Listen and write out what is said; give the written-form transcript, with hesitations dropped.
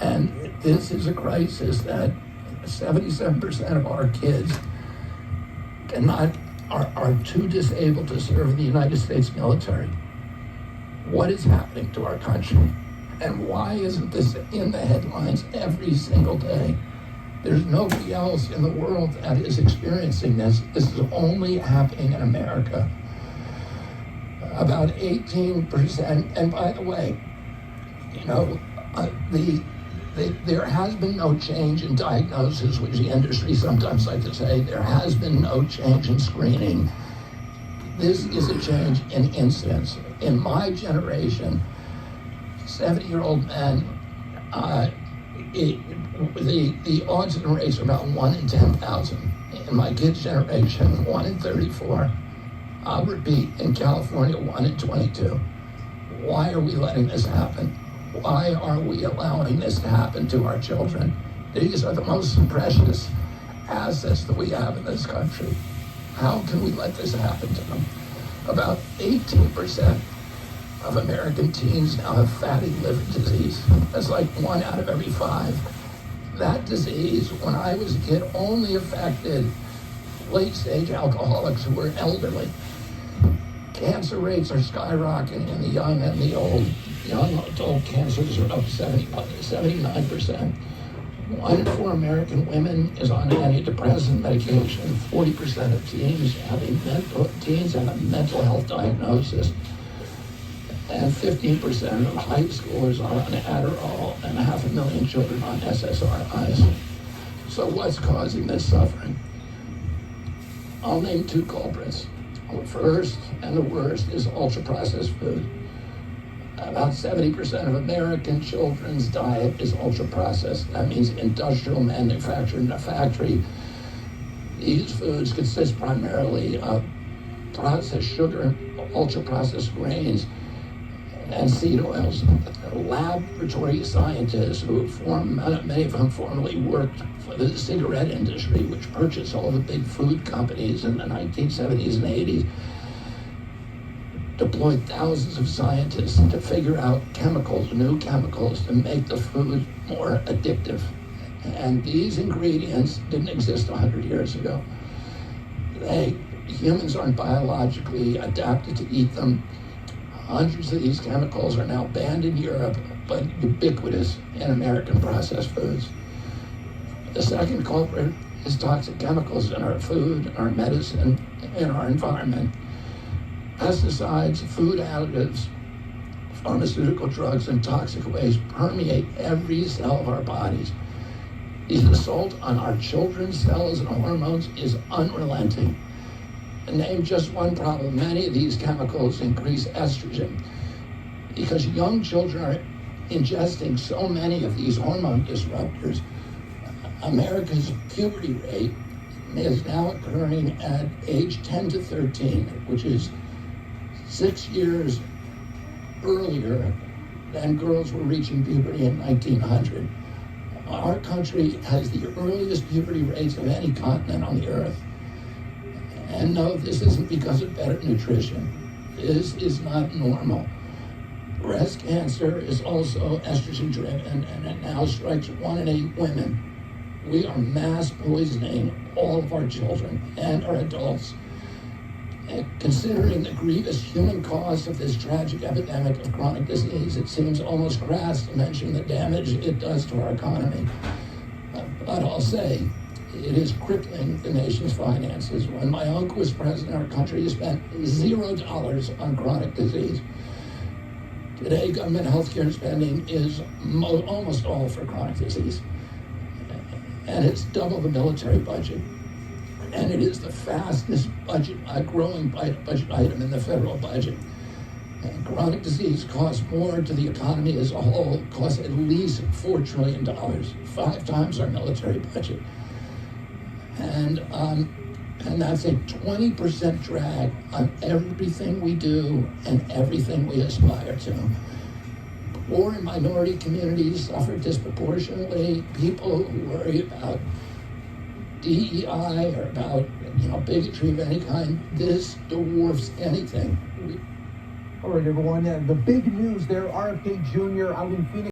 And this is a crisis that 77% of our kids are too disabled to serve in the United States military. What is happening to our country? And why isn't this in the headlines every single day? There's nobody else in the world that is experiencing this. This is only happening in America. About 18%, and by the way, there has been no change in diagnosis, which the industry sometimes like to say. There has been no change in screening. This is a change in incidence. In my generation, 70-year-old men, the autism rates are about 1 in 10,000. In my kids' generation, 1 in 34. I'll repeat, in California, 1 in 22. Why are we letting this happen? Why are we allowing this to happen to our children? These are the most precious assets that we have in this country. How can we let this happen to them? About 18% of American teens now have fatty liver disease. That's like 1 out of every 5. That disease, when I was a kid, only affected late-stage alcoholics who were elderly. Cancer rates are skyrocketing in the young and the old. Young adult cancers are up 79%. 1 in 4 American women is on antidepressant medication. 40% of teens have a mental health diagnosis. And 15% of high schoolers are on Adderall, and 500,000 children on SSRIs. So what's causing this suffering? I'll name 2 culprits. The first and the worst is ultra-processed food. About 70% of American children's diet is ultra-processed. That means industrial manufactured in a factory. These foods consist primarily of processed sugar, ultra-processed grains, and seed oils. Laboratory scientists many of them formerly worked for the cigarette industry, which purchased all the big food companies in the 1970s and 80s, deployed thousands of scientists to figure out new chemicals to make the food more addictive. And these ingredients didn't exist 100 years ago. Humans aren't biologically adapted to eat them. Hundreds of these chemicals are now banned in Europe, but ubiquitous in American processed foods. The second culprit is toxic chemicals in our food, our medicine, in our environment. Pesticides, food additives, pharmaceutical drugs, and toxic waste permeate every cell of our bodies. The assault on our children's cells and hormones is unrelenting. To name just one problem, many of these chemicals increase estrogen. Because young children are ingesting so many of these hormone disruptors, America's puberty rate is now occurring at age 10 to 13, which is 6 years earlier than girls were reaching puberty in 1900. Our country has the earliest puberty rates of any continent on the earth. And no, this isn't because of better nutrition. This is not normal. Breast cancer is also estrogen-driven, and it now strikes 1 in 8 women. We are mass poisoning all of our children and our adults. And considering the grievous human cost of this tragic epidemic of chronic disease, it seems almost crass to mention the damage it does to our economy. But I'll say, it is crippling the nation's finances. When my uncle was president, our country spent $0 on chronic disease. Today, government healthcare spending is almost all for chronic disease. And it's double the military budget. And it is the fastest growing budget item in the federal budget. And chronic disease costs more to the economy as a whole, costs at least $4 trillion, 5 times our military budget. And that's a 20% drag on everything we do and everything we aspire to. Poor and minority communities suffer disproportionately. People who worry about DEI or about bigotry of any kind, this dwarfs anything. All right, everyone. The big news there, RFK Jr. out in Phoenix.